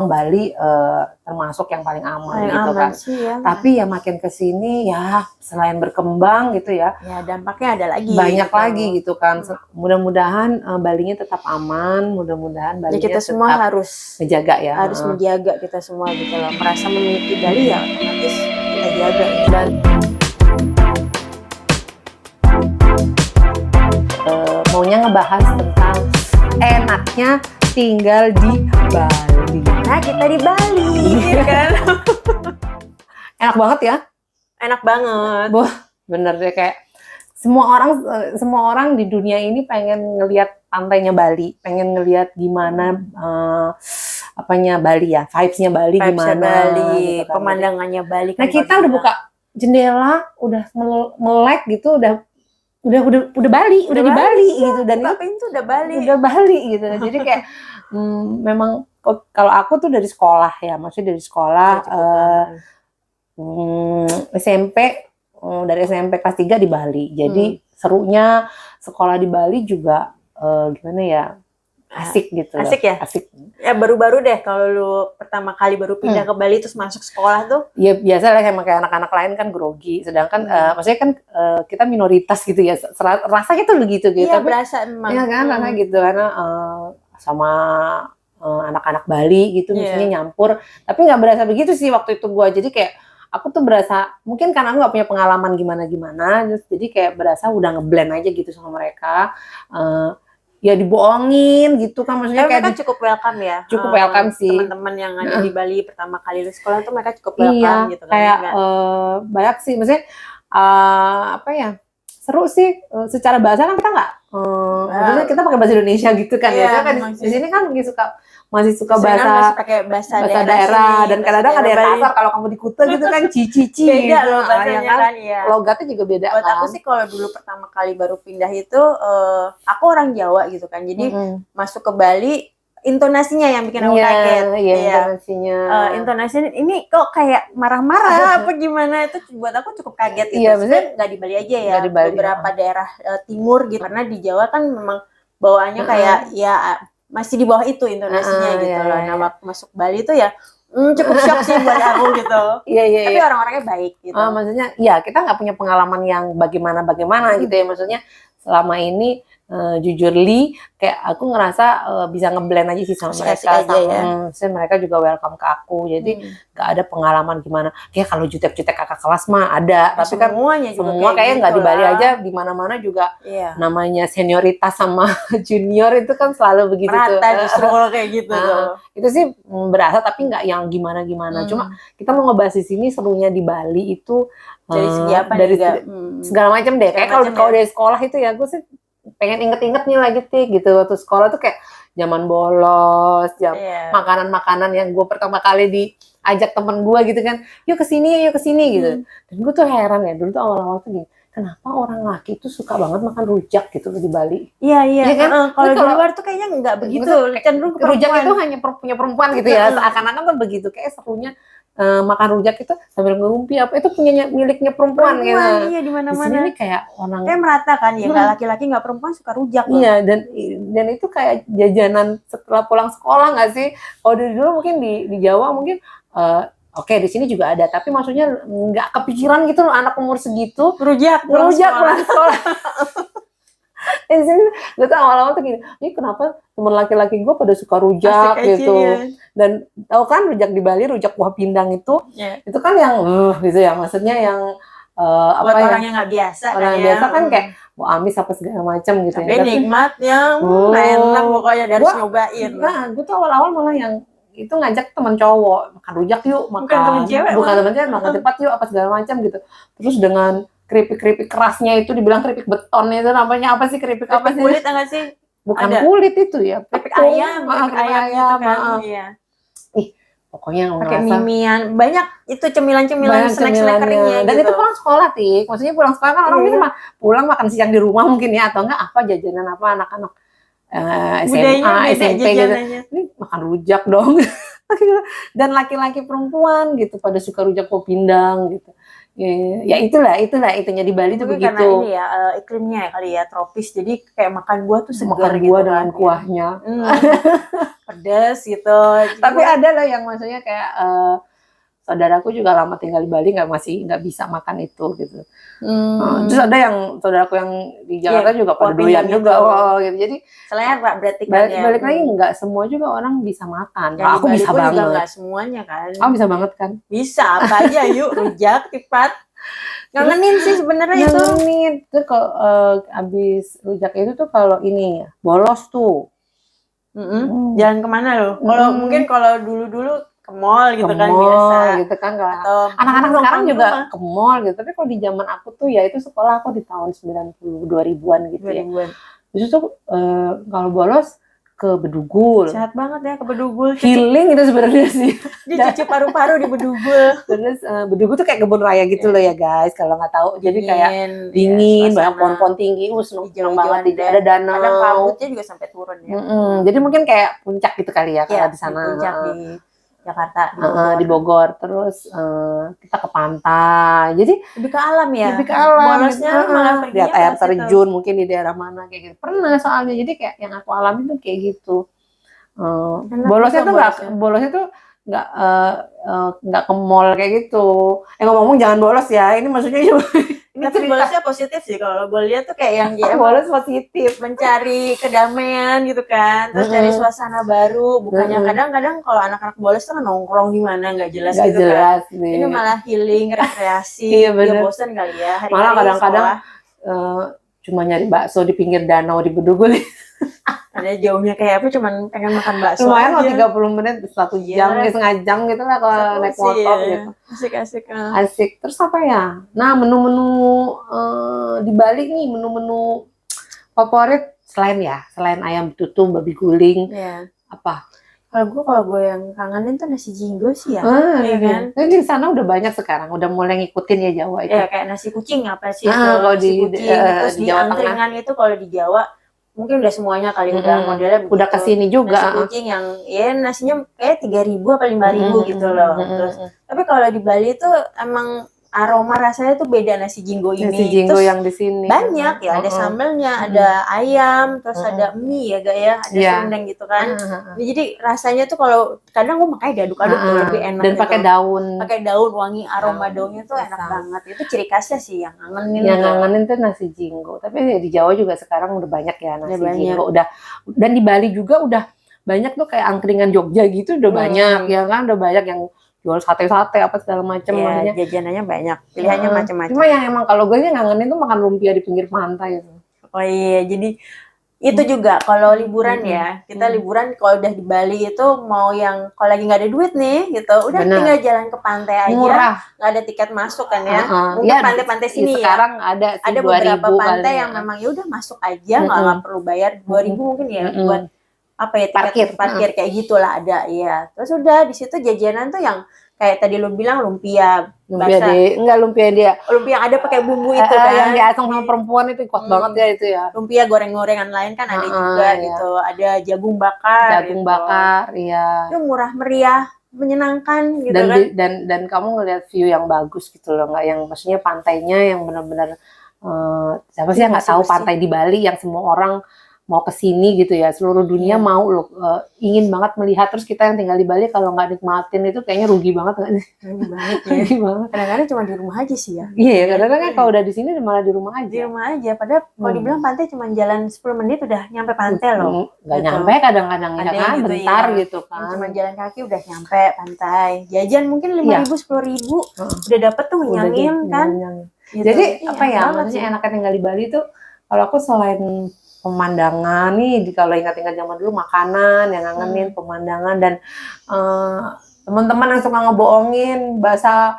Bali termasuk yang paling aman Paling gitu aman kan. sih ya. Tapi ya makin ke sini ya selain berkembang gitu ya, Ya dampaknya ada lagi. banyak gitu. lagi gitu kan. Mudah-mudahan Balinya tetap aman, mudah-mudahan Ya Balinya kita semua tetap harus menjaga ya. harus menjaga kita semua gitu loh. Merasa memiliki Bali ya otomatis kita jaga. Dan maunya ngebahas tentang enaknya tinggal di Bali. Nah kita di Bali gitu kan. Enak banget ya. Enak banget. Wah, bener deh, kayak semua orang di dunia ini pengen ngelihat pantainya Bali, pengen ngelihat gimana apanya Bali ya, vibes-nya Bali Vibes-nya gimana, Bali, gitu kan. pemandangannya Bali. Nah, kita udah buka jendela, udah melek gitu, udah Bali, udah di Bali gitu, dan buka pintu udah Bali. Udah Bali gitu. Jadi kayak memang kalau aku tuh dari sekolah ya, maksudnya dari sekolah SMP, dari SMP kelas 3 di Bali. Jadi serunya sekolah di Bali juga gimana ya, asik gitu. Asik ya? Asik. Ya baru-baru deh kalau lu pertama kali baru pindah ke Bali terus masuk sekolah tuh. Ya biasa lah kayak anak-anak lain kan grogi. Sedangkan maksudnya kan kita minoritas gitu ya. Rasanya tuh begitu gitu. Iya, tapi berasa emang. Iya kan, rasanya gitu karena sama anak-anak Bali gitu misalnya nyampur. Tapi nggak berasa begitu sih waktu itu gua. Jadi kayak aku tuh berasa, mungkin karena aku nggak punya pengalaman gimana-gimana, jadi kayak berasa udah ngeblend aja gitu sama mereka. Ya dibohongin gitu kan, maksudnya kayak mereka cukup welcome ya. Cukup welcome sih. Teman-teman yang ada di Bali pertama kali lu sekolah tuh mereka cukup welcome gitu kan. Kayak banyak sih, maksudnya apa ya? Seru sih, secara bahasa kan kita nggak, maksudnya kita pakai bahasa Indonesia gitu kan ya. Kan di sini kan masih suka bahasa daerah dan kadang-kadang ada yang kasar kalau kamu di Kuta gitu kan cici beda gitu, loh bahasanya kan ya. Logatnya juga beda. Buat aku sih kalau dulu pertama kali baru pindah itu aku orang Jawa gitu kan, jadi masuk ke Bali intonasinya yang bikin aku kaget. Intonasinya ini kok kayak marah-marah apa gimana, itu buat aku cukup kaget gitu. Sebenarnya nggak di Bali aja ya, beberapa daerah timur gitu, karena di Jawa kan memang bawaannya kayak ya masih di bawah itu intonasinya gitu loh. Nah waktu masuk Bali itu ya cukup shock sih buat aku gitu. Tapi orang-orangnya baik gitu. Maksudnya ya kita nggak punya pengalaman yang bagaimana gitu ya, maksudnya selama ini jujur kayak aku ngerasa bisa ngeblend aja sih sama mereka mereka juga welcome ke aku, jadi nggak ada pengalaman gimana kayak kalau jutek-jutek kakak kelas mah ada, tapi kan semua kayak nggak di Bali aja, di mana-mana juga namanya senioritas sama junior itu kan selalu begitu rata justru kalau kayak gitu itu sih berasa, tapi nggak yang gimana-gimana. Cuma kita mau ngebahas di sini serunya di Bali itu dari segi apa dari segala macam deh. Kayak kalau dari sekolah itu ya gue sih pengen inget-inget nih lagi gitu, waktu sekolah tuh kayak zaman bolos, makanan-makanan yang gue pertama kali diajak temen gue gitu kan, yuk kesini gitu. Dan gue tuh heran ya, dulu tuh awal-awal tuh gini, kenapa orang laki tuh suka banget makan rujak gitu di Bali? Iya kan? Kalau di luar tuh kayaknya nggak begitu, cenderung rujak itu hanya punya perempuan gitu ya, seakan-akan kan begitu, kayak serunya makan rujak itu sambil ngerumpi apa itu miliknya perempuan gitu. Iya, di mana-mana. Di sini kayak orang kayak merata kan ya, nggak laki-laki nggak perempuan suka rujak. Iya, dan itu kayak jajanan setelah pulang sekolah nggak sih? Kalau dari dulu mungkin di Jawa mungkin oke, di sini juga ada, tapi maksudnya nggak kepikiran gitu loh anak umur segitu rujak pulang sekolah. Di sini gue tuh awal-awal tuh gini, ini kenapa temen laki-laki gue pada suka rujak gitu. Dan tau kan rujak di Bali, rujak buah pindang itu kan yang gitu ya, maksudnya yang buat orang yang nggak biasa. Orang yang biasa kan kayak mau amis apa segala macam gitu. Tapi nikmatnya enak pokoknya, harus nyobain. Nah, gue tuh awal-awal malah yang itu ngajak teman cowok makan rujak yuk, bukan teman cewek, makan cepat yuk apa segala macam gitu. Terus dengan keripik kerasnya itu, dibilang keripik beton itu namanya apa sih, keripik apa sih? Kulit enggak sih? Bukan kulit itu ya, keripik ayam gitu kan. Iya. Pokoknya pakai mimian, banyak itu cemilan-cemilan snack-snack keringnya. Dan itu pulang sekolah, maksudnya pulang sekolah kan orang bisa pulang makan siang di rumah mungkin ya, atau enggak apa jajanan apa anak-anak SMA, SMP gitu. Ini makan rujak dong. Dan laki-laki perempuan gitu pada suka rujak kuah pindang gitu. Ya itulah itunya di Bali tuh begitu. Karena ini ya iklimnya ya kali ya tropis, jadi kayak makan buah tuh segar makan gitu buah dengan kan, kuahnya. Pedas gitu. Tapi ada loh yang maksudnya kayak saudaraku juga lama tinggal di Bali nggak bisa makan itu gitu. Terus ada yang saudaraku yang di Jakarta juga pada doyan juga gitu. Jadi selera berarti kan ya. Balik lagi nggak semua juga orang bisa makan. Nah, aku bisa banget. Juga nggak semuanya kan. Aku bisa banget kan. Bisa apa aja yuk rujak tipat. Ngangenin sih sebenarnya itu. Ngangenin. Tuh kalau abis rujak itu tuh kalau ini bolos tuh. Jalan kemana loh? Kalau mungkin kalau dulu ke mall gitu kan biasa gitu kan, atau anak-anak sekarang juga ke mall gitu. Tapi kalau di zaman aku tuh ya itu sekolah aku di tahun 2000-an gitu ya. Terus tuh kalau bolos ke Bedugul. Sehat banget ya ke Bedugul. Healing itu sebenarnya sih. Cuci paru-paru di Bedugul. Terus Bedugul tuh kayak kebun raya gitu loh ya guys, kalau nggak tahu. Jadi kayak dingin, banyak pohon-pohon tinggi, seneng banget, tidak ada danau. Kadang kabutnya juga sampai turun ya. Jadi mungkin kayak puncak gitu kali ya kalau di sana. Puncak di Jakarta, di Bogor. Terus kita ke pantai. Jadi lebih ke alam ya. Lebih ke alam. Bolosnya malah lihat air terjun mungkin di daerah mana kayak gitu. Pernah soalnya. Jadi kayak yang aku alami tuh kayak gitu. Bolosnya tuh nggak ke mall kayak gitu. Ngomong-ngomong jangan bolos ya. Ini maksudnya ini tapi bolosnya positif sih kalau gue lihat tuh kayak yang dia bolos positif, mencari kedamaian gitu kan, terus cari suasana baru. Bukannya kadang-kadang kalau anak-anak bolos tuh nongkrong di mana nggak jelas gitu kan. Ini malah healing, rekreasi. Dia bosan kali ya. Malah kadang-kadang cuma nyari bakso di pinggir danau di Bedugul. Ada jauhnya kayak apa, cuman pengen makan bakso lumayan loh 30 menit, 1 jam, setengah jam gitu lah kalau naik motor gitu. Asik. Terus apa ya? Nah, menu-menu di Bali nih, menu-menu favorit selain ayam betutu, babi guling, apa? Kalau gue yang kangenin tuh nasi jinggo sih ya. Iya kan? Di sana udah banyak sekarang, udah mulai ngikutin ya Jawa itu. Ya kayak nasi kucing apa sih? Kalau nasi kucing terus di angkringan itu kalau di Jawa mungkin udah semuanya kali udah modelnya begitu. Udah kesini juga. Nasi kucing yang ya nasinya kayak 3.000 apa 5.000 gitu loh. Terus tapi kalau di Bali tuh emang aroma rasanya tuh beda nasi jinggo ini. Nasi jinggo terus yang di sini banyak ya, ada sambelnya, ada ayam, terus ada mie ya gaya, ada serundeng gitu kan. Jadi rasanya tuh kalau kadang gue makanya diaduk-aduk tuh lebih enak. Dan pakai daun. Pakai daun, wangi aroma daunnya tuh enak banget. Itu ciri khasnya sih yang ngangenin. Yang ngangenin tuh nasi jinggo. Tapi di Jawa juga sekarang udah banyak ya nasi jinggo. Dan di Bali juga udah banyak tuh kayak angkringan Jogja gitu udah banyak ya kan, udah banyak yang jual sate-sate apa segala macam. Ya, jajanannya banyak, pilihannya macam-macam. Cuma yang emang kalau gue sih ngangenin tuh makan lumpia di pinggir pantai itu. Oh iya, jadi itu juga kalau liburan ya, kita liburan kalau udah di Bali itu mau yang kalau lagi nggak ada duit nih gitu, udah tinggal jalan ke pantai aja, murah, nggak ada tiket masuk kan ya. Mungkin pantai-pantai sini sekarang ada beberapa pantai yang memang ya udah masuk aja, nggak perlu bayar 2.000 mungkin ya buat apa ya, tiket parkir kayak gitulah ada ya. Terus udah di situ jajanan tuh yang kayak tadi lu bilang lumpia lumpia yang ada pakai bumbu itu kan yang diasang sama perempuan itu kuat banget ya itu ya. Lumpia goreng-gorengan lain kan ada juga gitu, ada jagung bakar iya. Itu murah meriah, menyenangkan gitu dan kamu ngelihat view yang bagus gitu loh, nggak yang maksudnya pantainya yang benar-benar siapa sih yang nggak tahu pantai di Bali yang semua orang mau ke sini gitu ya, seluruh dunia mau loh, ingin banget melihat. Terus kita yang tinggal di Bali kalau nggak nikmatin itu kayaknya rugi banget nggak sih? Rugi banget. Kadang-kadang cuma di rumah aja sih ya. Iya, kadang-kadang kan kalau udah di sini malah di rumah aja. Di rumah aja, padahal kalau dibilang pantai cuma jalan 10 menit udah nyampe pantai loh. Nggak nyampe kadang-kadang ya kan, gitu, bentar gitu kan. Cuma jalan kaki udah nyampe pantai. Jajan mungkin 5.000, 10.000 udah dapet tuh ngenyangin kan. Gitu. Jadi apa ya, maksudnya enaknya tinggal di Bali tuh kalau aku selain pemandangan nih, kalau ingat-ingat zaman dulu makanan yang ngangenin, pemandangan dan teman-teman yang suka ngebohongin bahasa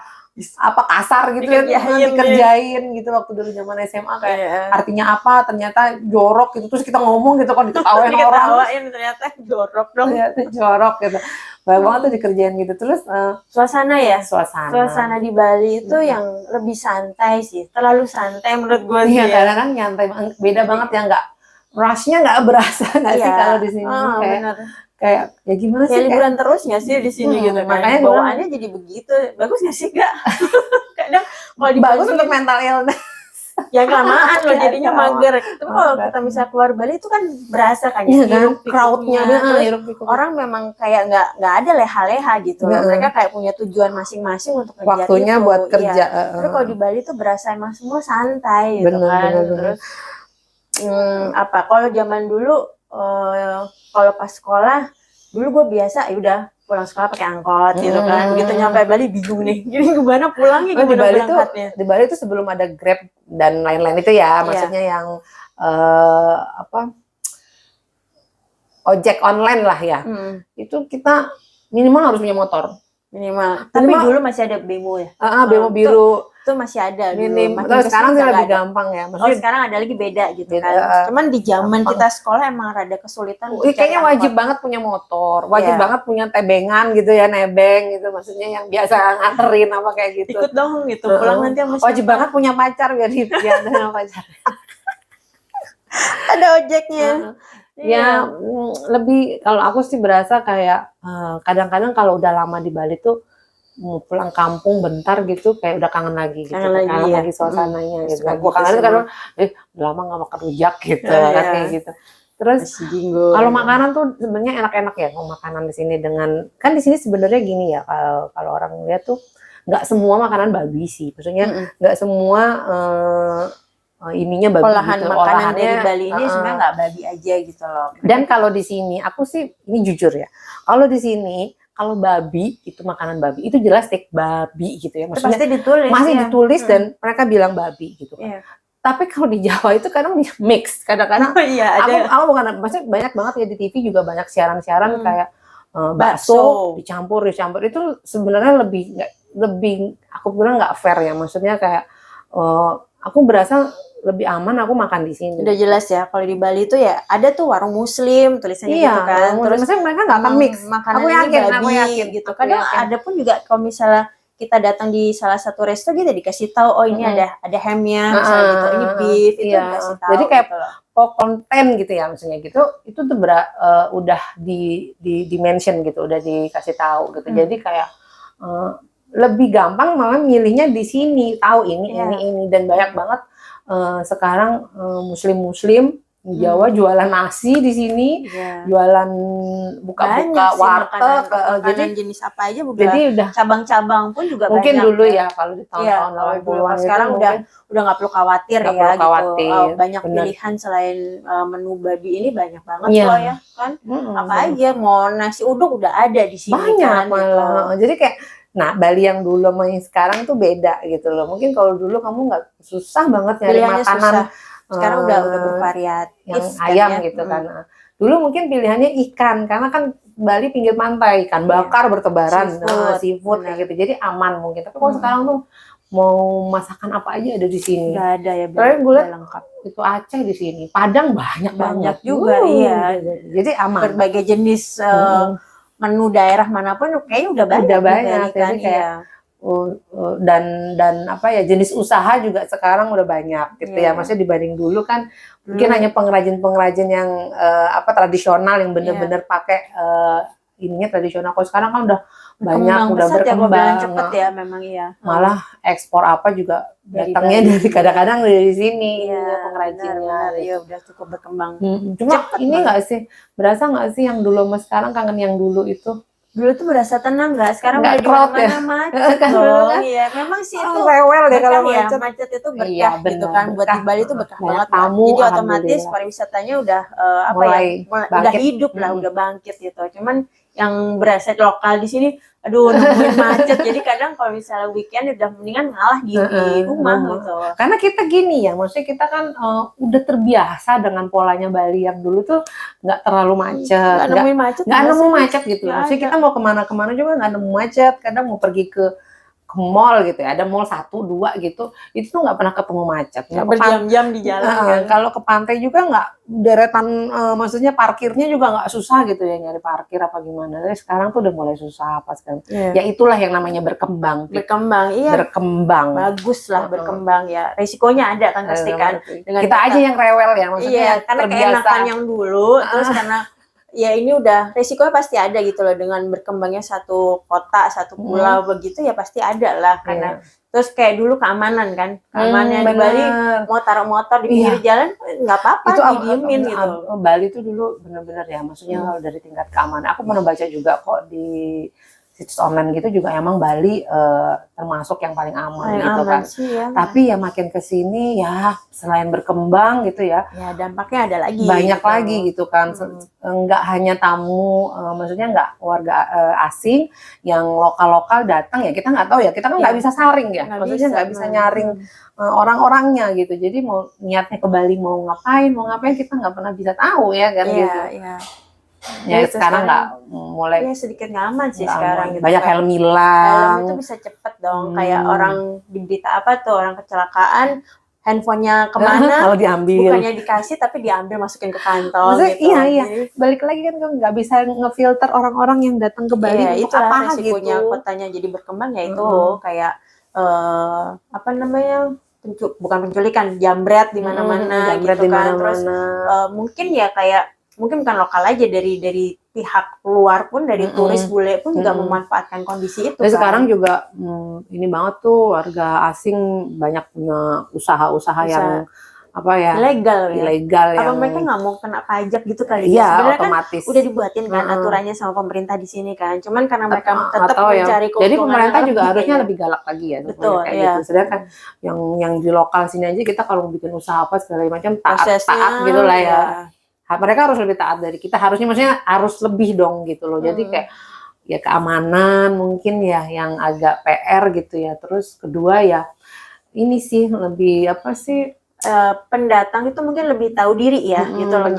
apa kasar gitu dikerjain gitu waktu dulu zaman SMA kayak artinya apa ternyata jorok gitu, terus kita ngomong gitu kan diketawain orang ternyata jorok dong, ternyata jorok gitu. Banyak banget tuh dikerjain gitu. Terus suasana di Bali itu yang lebih santai sih, terlalu santai menurut gue. Iya, kadang-kadang nyantai, beda banget ya, nggak rushnya nggak berasa nggak sih kalau di sini kayak ya gimana sih, kayak liburan terus nggak sih di sini gitu kan, makanya bawaannya jadi begitu. Bagus nggak sih Kak? Kadang kalau bagus untuk mental illness. Ya kelamaan loh jadinya mager. Tapi kalau kita bisa keluar Bali itu kan berasa kan ya, crowdnya, orang memang kayak nggak ada leha-leha gitu loh. Mereka kayak punya tujuan masing-masing untuk kerja waktunya itu. buat kerja. Tapi kalau di Bali tuh berasa emang semua santai gitu kan. Terus kalau zaman dulu kalau pas sekolah dulu gue biasa ya udah pulang sekolah pakai angkot gitu kan. Begitu nyampe Bali bingung nih. Jadi gimana pulangnya, gimana berangkatnya. Di Bali itu sebelum ada Grab dan lain-lain itu ya, maksudnya yang ojek online lah ya. Itu kita minimal harus punya motor. Minimal. Tapi dulu masih ada bemo ya. Bemo biru. Itu masih ada dulu. Sekarang sih lebih gampang ya. Maksudnya sekarang ada lagi beda gitu kan. Cuman di zaman kita sekolah emang rada kesulitan. Kayaknya wajib banget punya motor, wajib banget punya tebengan gitu ya, nebeng gitu. Maksudnya yang biasa nganterin apa kayak gitu. Ikut dong gitu. Pulang nanti sama wajib banget punya pacar biar ada pacar. Ada ojeknya. Ya lebih, kalau aku sih berasa kayak kadang-kadang kalau udah lama di Bali tuh mau pulang kampung bentar gitu kayak udah kangen lagi gitu, kangen lagi suasananya gitu. Gue kangen karena udah lama nggak makan rujak gitu, kayak gitu. Terus kalau makanan tuh sebenarnya enak-enak ya, kalau makanan di sini dengan kan di sini sebenarnya gini ya, kalau orang lihat tuh nggak semua makanan babi sih, maksudnya nggak semua ininya babi gitu. Makanan dari Bali ini sebenarnya nggak babi aja gitu loh. Dan kalau di sini aku sih ini jujur ya, kalau di sini kalau babi itu makanan babi itu jelas steak babi gitu ya, maksudnya pasti ditulis, masih ditulis dan mereka bilang babi gitu kan. Tapi kalau di Jawa itu kadang mix, kadang-kadang aku bukan, maksudnya banyak banget ya di TV juga banyak siaran-siaran kayak bakso dicampur itu sebenarnya lebih aku bilang nggak fair ya, maksudnya kayak aku berasa lebih aman aku makan di sini. Udah jelas ya, kalau di Bali itu ya ada tuh warung muslim tulisannya gitu kan. Terus mereka nggak akan mix. Aku yakin gitu. Kadang ada pun juga kalau misalnya kita datang di salah satu resto gitu dikasih tahu, oh ini ada hamnya misalnya gitu, ini beef itu dikasih tahu. Jadi kayak konten gitu ya, maksudnya gitu. Itu tuh udah di mention gitu, udah dikasih tahu gitu. Jadi kayak lebih gampang malah milihnya di sini, tahu ini dan banyak banget sekarang muslim Jawa jualan nasi di sini, jualan buka-buka warteg, jadi jenis apa aja jadi udah cabang-cabang pun juga mungkin banyak. Dulu ya kalau di tahun-tahun 80-an sekarang udah nggak perlu khawatir gitu. Banyak pilihan selain menu babi ini banyak banget loh ya kan. Apa aja mau nasi uduk udah ada di sini. Banyak malah. Jadi kayak Bali yang dulu sama yang sekarang tuh beda gitu loh. Mungkin kalau dulu kamu nggak susah banget nyari makanan. Sekarang udah bervariatif. Yang ayam gitu kan. Dulu mungkin pilihannya ikan, karena kan Bali pinggir pantai, ikan bakar bertebaran, seafood kayak gitu. Jadi aman mungkin. Tapi kalau sekarang tuh mau masakan apa aja ada di sini. Nggak ada ya. Tapi gue lihat lengkap. Itu Aceh di sini, Padang banyak juga. Iya. Jadi aman. Berbagai jenis menu daerah manapun kayaknya udah banyak. Jadi kayak dan apa ya, jenis usaha juga sekarang udah banyak gitu ya. Maksudnya dibanding dulu kan mungkin hanya pengrajin-pengrajin yang tradisional yang bener-bener pakai ininya tradisional. Kalau sekarang kan udah banyak, udah berkembang cepet ya memang malah ekspor apa juga datangnya dari kadang-kadang dari sini pengrajinnya. Iya udah cukup berkembang. Cuma ini nggak sih, berasa nggak sih yang dulu sama sekarang, kangen yang dulu itu? Dulu tuh berasa tenang nggak? Sekarang udah di mana-mana macet loh. Iya, memang sih itu rewel deh kalau macet. Macet itu berkah gitu kan. Buat di Bali itu berkah banget. Jadi otomatis pariwisatanya udah udah hidup lah, udah bangkit gitu. Cuman yang berasa lokal di sini, aduh nungguin macet. Jadi kadang kalau misalnya weekend udah mendingan ngalah di rumah gitu. Karena kita gini ya, maksudnya kita kan udah terbiasa dengan polanya Bali yang dulu tuh nggak terlalu macet, nggak nemu macet gitu. Maksudnya kita mau kemana-kemana juga nggak nemu macet. Kadang mau pergi ke mall gitu ya, ada mall 1, 2 gitu, itu tuh nggak pernah ketemu macet. Berjam-jam di jalan kan. Kalau ke pantai juga nggak deretan, maksudnya parkirnya juga nggak susah gitu ya, nyari parkir apa gimana. Tapi sekarang tuh udah mulai susah apa sekarang. Ya itulah yang namanya berkembang. Berkembang. Bagus lah berkembang ya. Resikonya ada kan pasti kan. Kita aja yang rewel ya, maksudnya karena keenakan yang dulu, terus karena ya ini udah resikonya pasti ada gitu loh, dengan berkembangnya satu kota, satu pulau begitu ya pasti ada lah, karena terus kayak dulu keamanan kan, keamanannya di Bali mau taruh motor di pinggir jalan nggak apa-apa, didiemin gitu. Bali itu dulu bener-bener ya, maksudnya kalau dari tingkat keamanan, aku pernah baca juga kok di situs online gitu juga emang Bali termasuk yang paling aman gitu kan. Sih, ya. Tapi ya makin kesini ya selain berkembang gitu ya, dampaknya ada lagi. Banyak gitu. Lagi gitu kan. Nggak hanya tamu, maksudnya nggak warga asing yang lokal-lokal datang ya, kita nggak tahu ya, kita kan nggak bisa saring ya, maksudnya nggak bisa nyaring orang-orangnya gitu. Jadi mau niatnya ke Bali mau ngapain kita nggak pernah bisa tahu ya kan gitu. Ya sekarang nggak mulai sedikit nyaman sih sekarang gitu. Banyak helm hilang. Helm itu bisa cepet dong, kayak orang di berita apa tuh, orang kecelakaan handphonenya kemana, kalau diambil, bukannya dikasih tapi diambil masukin ke kantong. Maksudnya, gitu. Iya. Balik lagi kan nggak bisa ngefilter orang-orang yang datang ke Bali untuk apa resikonya gitu. Kotanya jadi berkembang ya itu kayak apa namanya, bukan penculikan, jambret di mana-mana gitu kan. Terus mungkin ya kayak mungkin bukan lokal aja, dari pihak luar pun, dari turis bule pun juga memanfaatkan kondisi itu. Dan sekarang juga ini banget tuh warga asing banyak punya usaha-usaha yang apa ya, ilegal ya. Apa mereka nggak mau kena pajak gitu kali? Iya, sebenarnya otomatis. Kan udah dibuatin kan aturannya sama pemerintah di sini kan. Cuman karena mereka tetap mencari keuntungan. Jadi pemerintah juga harusnya lebih galak lagi ya. Betul, kayak gitu. Sedangkan yang di lokal sini aja kita kalau bikin usaha apa segala macam taat gitu lah ya. Mereka harus lebih taat dari kita, maksudnya harus lebih dong gitu loh. Jadi kayak ya keamanan mungkin ya yang agak PR gitu ya. Terus kedua ya ini sih lebih apa sih, pendatang itu mungkin lebih tahu diri ya gitu loh.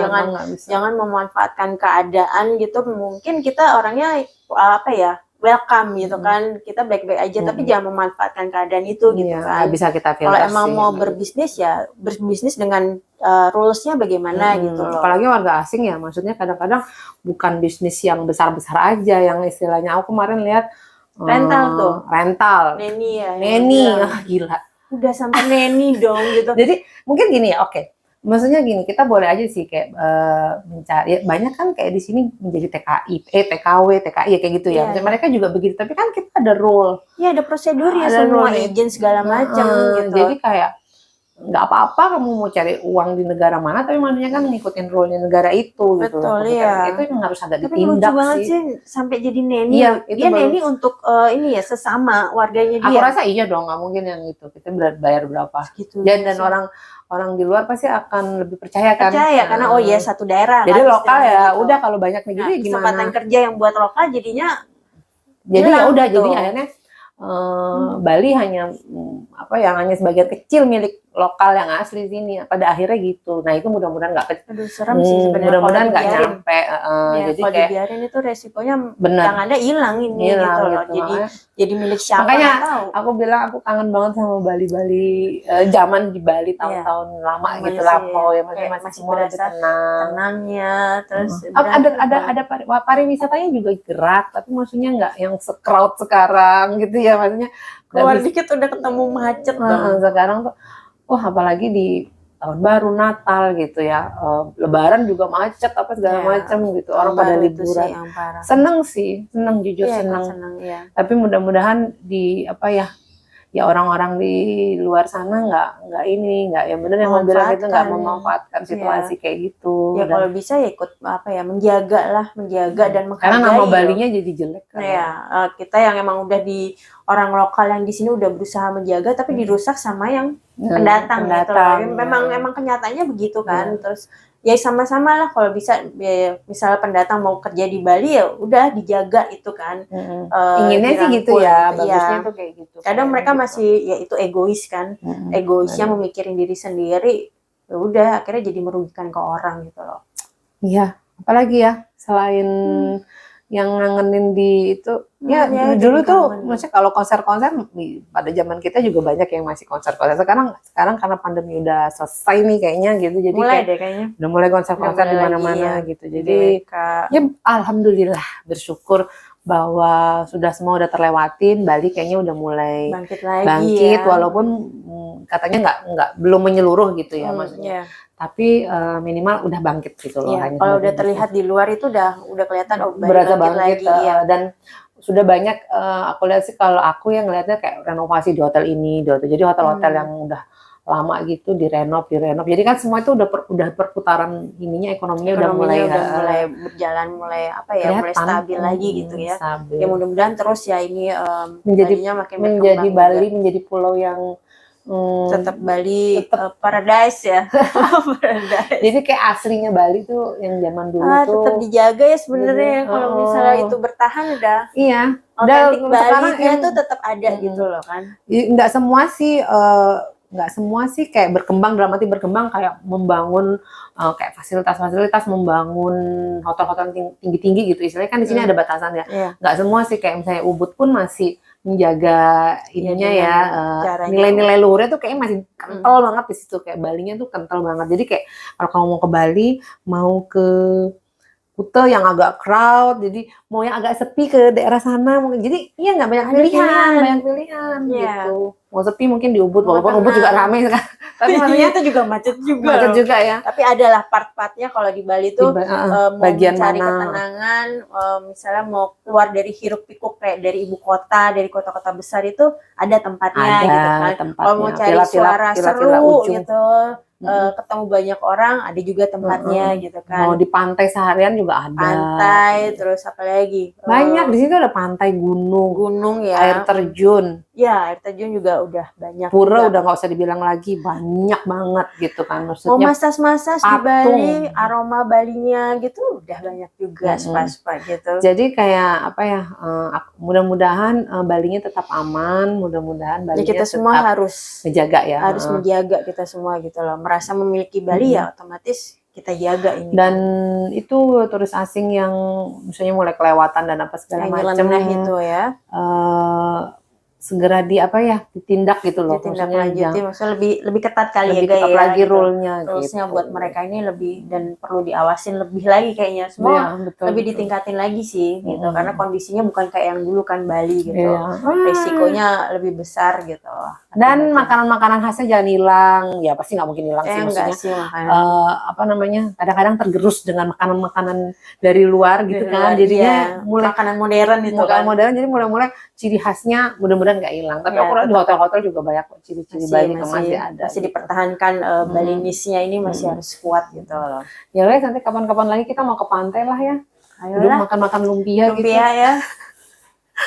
Jangan memanfaatkan keadaan gitu. Mungkin kita orangnya apa ya, welcome gitu kan, kita baik-baik aja, tapi jangan memanfaatkan keadaan itu gitu kan. Bisa kita filter. Kalau emang mau berbisnis ya berbisnis dengan rules-nya bagaimana gitu loh. Apalagi warga asing ya, maksudnya kadang-kadang bukan bisnis yang besar-besar aja, yang istilahnya aku kemarin lihat rental Neni gila, udah sampai Neni dong gitu. Jadi mungkin gini ya, maksudnya gini, kita boleh aja sih kayak mencari, banyak kan kayak di sini menjadi TKI, TKW, TKI ya kayak gitu ya. Mereka juga begitu, tapi kan kita ada rule. Iya, ada prosedur ya, semua izin segala macam gitu. Jadi kayak nggak apa-apa kamu mau cari uang di negara mana, tapi maksudnya kan ngikutin rule-nya negara itu. Betul, gitu. Itu yang harus agak tapi ditindak lucu banget sih sampai jadi Neni. Dia Neni untuk ini ya, sesama warganya dia. Aku rasa iya dong, nggak mungkin yang itu kita bayar berapa gitu. Dan orang di luar pasti akan lebih percaya kan. Karena satu daerah. Jadi kan, lokal ya gitu. Udah kalau banyak nih gini gimana? Kesempatan kerja yang buat lokal jadinya. Jadi ya udah, jadinya akhirnya Bali hanya hanya sebagian kecil milik lokal yang asli sini. Pada akhirnya gitu. Nah itu mudah-mudahan nggak kecil. Aduh, serem sih sebenarnya. Mudah-mudahan nggak nyampe. Jadi kalau dibiarin itu resikonya yang ada hilang ini gitu loh. Jadi milik siapa? Makanya aku bilang aku kangen banget sama Bali-Bali, zaman di Bali tahun-tahun lama gitu lah. Masih berasa tenangnya. Terus ada pariwisatanya juga gerak, tapi maksudnya nggak yang se-crowd sekarang gitu ya, maksudnya keluar dikit udah ketemu macet dong. Sekarang tuh apalagi di tahun baru, Natal gitu ya, Lebaran juga macet apa segala macam gitu, orang pada liburan. Seneng jujur seneng. Tapi mudah-mudahan di ya orang-orang di luar sana nggak yang benar yang mau bilang itu nggak memanfaatkan situasi kayak gitu. Ya kalau bisa ya ikut menjaga dan menghargai. Karena nama Balinya jadi jelek kan. Kita yang emang udah di orang lokal yang di sini udah berusaha menjaga, tapi dirusak sama yang pendatang gitu. Memang kenyataannya begitu kan. Terus ya sama-sama lah, kalau bisa misalnya pendatang mau kerja di Bali ya udah dijaga itu kan. Inginnya sih gitu ya, bagusnya tuh kayak gitu. Kadang mereka masih ya itu egois kan, egoisnya memikirin diri sendiri, ya udah akhirnya jadi merugikan ke orang gitu loh. Iya, apalagi ya selain yang ngangenin di itu dulu tuh maksudnya kalau konser-konser pada zaman kita juga banyak yang masih konser-konser. Sekarang karena pandemi udah selesai nih kayaknya gitu, jadi kayaknya udah mulai konser-konser di mana-mana gitu. Jadi ya alhamdulillah, bersyukur bahwa semua udah terlewatin. Bali kayaknya udah mulai bangkit walaupun katanya belum menyeluruh gitu ya maksudnya. tapi minimal udah bangkit gitu loh. Iya, kalau udah terlihat di luar itu udah kelihatan berasa bangkit lagi. Ya. Dan sudah banyak aku lihat sih, kalau aku yang ngeliatnya kayak renovasi di hotel ini, jadi hotel-hotel yang udah lama gitu direnov. Jadi kan semua itu udah perputaran ininya, ekonominya udah mulai berjalan, mulai stabil lagi gitu ya. Stabil. Ya mudah-mudahan terus ya ini menjadi Bali juga. Menjadi pulau yang tetap Bali paradise ya. Paradise. Jadi kayak aslinya Bali tuh yang zaman dulu tuh tetap dijaga ya sebenarnya. Kalau misalnya itu bertahan udah. Iya. Otentik Bali-nya tuh tetap ada gitu loh kan. Nggak semua sih kayak berkembang, dalam arti berkembang kayak membangun kayak fasilitas, membangun hotel-hotel tinggi-tinggi gitu. Istilahnya kan di sini ada batasan ya. Nggak semua sih, kayak misalnya Ubud pun masih menjaga ininya nilai-nilai luhurnya tuh kayaknya masih kental banget di situ. Kayak Balinya tuh kental banget. Jadi kayak kalau kamu mau ke Bali, mau ke Kuta yang agak crowd, jadi mau yang agak sepi ke daerah sana, jadi iya nggak banyak pilihan gitu. Mau sepi mungkin di Ubud, walaupun Ubud juga ramai kan. Tapi maksudnya itu juga macet juga ya. Tapi adalah part-partnya kalau di Bali tuh mau bagian mencari mana? ketenangan, misalnya mau keluar dari hiruk pikuk kayak dari ibu kota, dari kota-kota besar itu ada tempatnya gitu kan. Kalau mau cari suara seru gitu, ketemu banyak orang, ada juga tempatnya gitu kan. Mau di pantai seharian juga ada. Pantai, terus apa lagi? Banyak di sini ada pantai, gunung ya. Air terjun. Ya, air terjun juga udah banyak. Pura udah nggak usah dibilang lagi, banyak banget gitu kan. Maksudnya mau masas-masas di Bali, aroma Balinya gitu udah banyak juga spa-spa gitu. Jadi kayak apa ya, mudah-mudahan Balinya tetap aman, mudah-mudahan Balinya kita semua harus menjaga ya. Harus menjaga kita semua gitu loh. Merasa memiliki Bali ya otomatis kita jaga ini. Dan itu turis asing yang misalnya mulai kelewatan dan apa segala macam itu ya. Segera ditindak gitu loh. Maksudnya lebih ketat kali lebih ketat lagi gitu. rule-nya Rules-nya buat mereka ini lebih, dan perlu diawasin lebih lagi kayaknya. Semua lebih ditingkatin lagi sih gitu. Karena kondisinya bukan kayak yang dulu kan Bali gitu. Risikonya lebih besar gitu. Dan makanan-makanan khasnya jangan hilang. Ya pasti nggak mungkin hilang sih maksudnya. Kadang-kadang tergerus dengan makanan-makanan dari luar gitu kan. Jadinya mulai makanan modern itu kan. Modern, jadi mulai ciri khasnya mudah-mudahan nggak hilang. Tapi aku lihat di hotel-hotel juga banyak ciri-ciri Bali yang masih ada. Masih dipertahankan Balinisnya ini masih harus kuat gitu loh. Ya udah, nanti kapan-kapan lagi kita mau ke pantai lah ya. Ayolah, makan-makan lumpia gitu. Ya.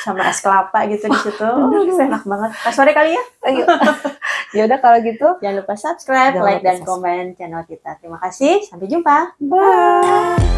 Sama es kelapa gitu di situ. Enak banget. Pas sore kali ya. Ayo. Ya udah kalau gitu, jangan lupa subscribe, like dan komen channel kita. Terima kasih. Sampai jumpa. Bye.